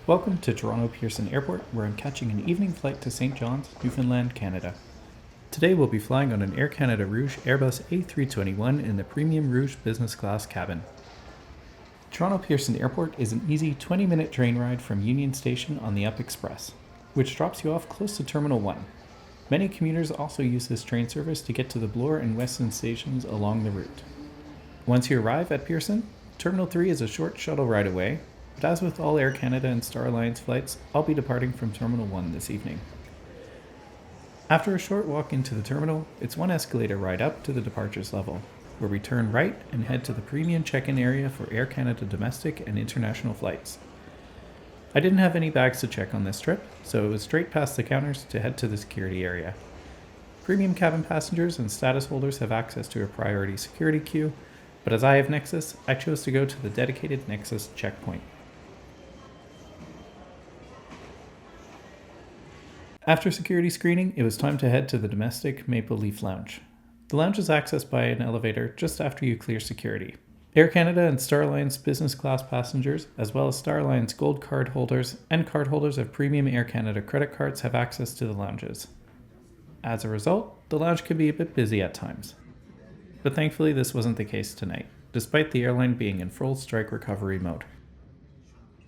Welcome to Toronto Pearson Airport, where I'm catching an evening flight to St. John's, Newfoundland, Canada. Today we'll be flying on an Air Canada Rouge Airbus A321 in the Premium Rouge business class cabin. Toronto Pearson Airport is an easy 20-minute train ride from Union Station on the Up Express, which drops you off close to Terminal 1. Many commuters also use this train service to get to the Bloor and Weston stations along the route. Once you arrive at Pearson, Terminal 3 is a short shuttle ride away, but as with all Air Canada and Star Alliance flights, I'll be departing from Terminal 1 this evening. After a short walk into the terminal, it's one escalator ride up to the departures level, where we turn right and head to the premium check-in area for Air Canada domestic and international flights. I didn't have any bags to check on this trip, so it was straight past the counters to head to the security area. Premium cabin passengers and status holders have access to a priority security queue, but as I have Nexus, I chose to go to the dedicated Nexus checkpoint. After security screening, it was time to head to the domestic Maple Leaf Lounge. The lounge is accessed by an elevator just after you clear security. Air Canada and Star Alliance business class passengers, as well as Star Alliance Gold card holders and card holders of premium Air Canada credit cards have access to the lounges. As a result, the lounge can be a bit busy at times. But thankfully this wasn't the case tonight, despite the airline being in full strike recovery mode.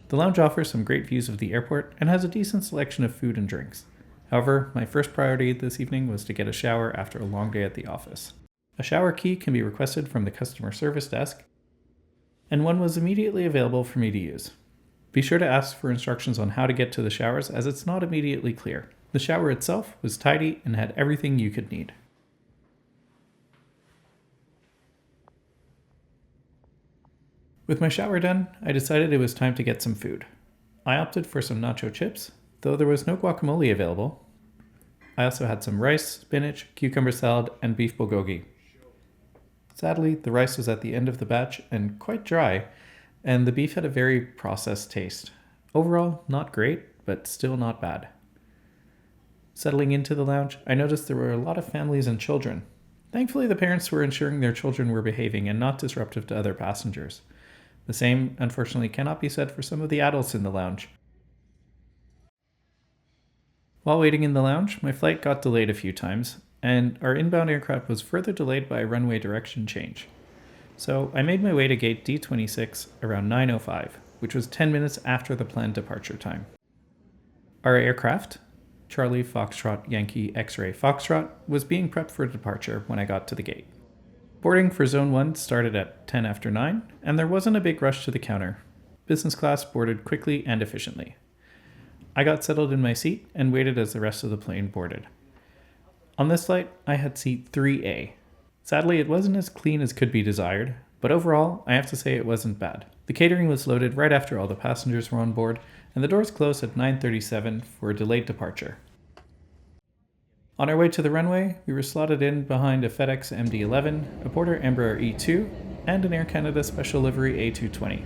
The lounge offers some great views of the airport and has a decent selection of food and drinks. However, my first priority this evening was to get a shower after a long day at the office. A shower key can be requested from the customer service desk, and one was immediately available for me to use. Be sure to ask for instructions on how to get to the showers, as it's not immediately clear. The shower itself was tidy and had everything you could need. With my shower done, I decided it was time to get some food. I opted for some nacho chips, though there was no guacamole available. I also had some rice, spinach, cucumber salad, and beef bulgogi. Sadly, the rice was at the end of the batch and quite dry, and the beef had a very processed taste. Overall, not great, but still not bad. Settling into the lounge, I noticed there were a lot of families and children. Thankfully, the parents were ensuring their children were behaving and not disruptive to other passengers. The same, unfortunately, cannot be said for some of the adults in the lounge. While waiting in the lounge, my flight got delayed a few times, and our inbound aircraft was further delayed by a runway direction change. So I made my way to gate D26 around 9:05, which was 10 minutes after the planned departure time. Our aircraft, Charlie Foxtrot Yankee X-Ray Foxtrot, was being prepped for departure when I got to the gate. Boarding for Zone 1 started at 10 after 9, and there wasn't a big rush to the counter. Business class boarded quickly and efficiently. I got settled in my seat and waited as the rest of the plane boarded. On this flight, I had seat 3A. Sadly, it wasn't as clean as could be desired, but overall, I have to say it wasn't bad. The catering was loaded right after all the passengers were on board, and the doors closed at 9:37 for a delayed departure. On our way to the runway, we were slotted in behind a FedEx MD-11, a Porter Embraer E2, and an Air Canada Special Livery A220.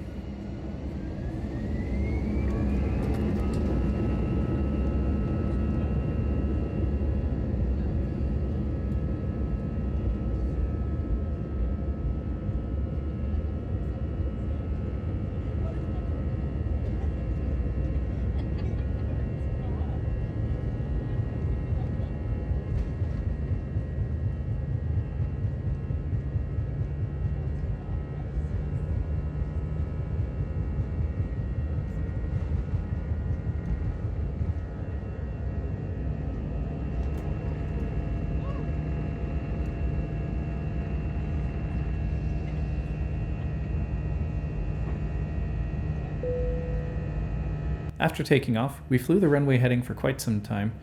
After taking off, we flew the runway heading for quite some time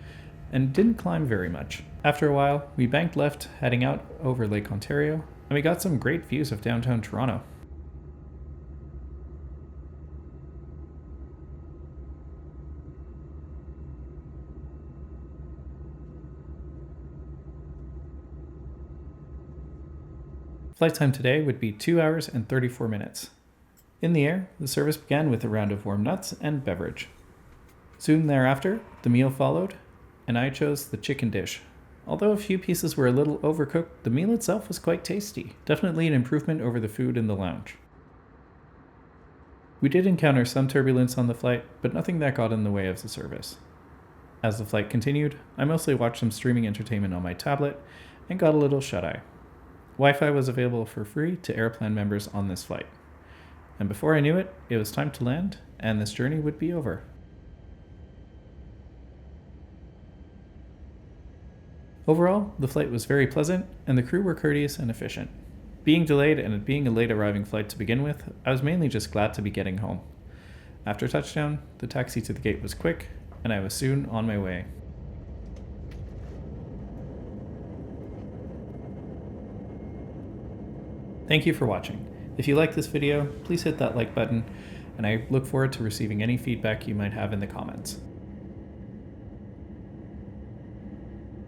and didn't climb very much. After a while, we banked left, heading out over Lake Ontario, and we got some great views of downtown Toronto. Flight time today would be 2 hours and 34 minutes. In the air, the service began with a round of warm nuts and beverage. Soon thereafter, the meal followed, and I chose the chicken dish. Although a few pieces were a little overcooked, the meal itself was quite tasty. Definitely an improvement over the food in the lounge. We did encounter some turbulence on the flight, but nothing that got in the way of the service. As the flight continued, I mostly watched some streaming entertainment on my tablet and got a little shut-eye. Wi-Fi was available for free to Airplan members on this flight. And before I knew it, it was time to land, and this journey would be over. Overall, the flight was very pleasant, and the crew were courteous and efficient. Being delayed and it being a late arriving flight to begin with, I was mainly just glad to be getting home. After touchdown, the taxi to the gate was quick, and I was soon on my way. Thank you for watching. If you like this video, please hit that like button, and I look forward to receiving any feedback you might have in the comments.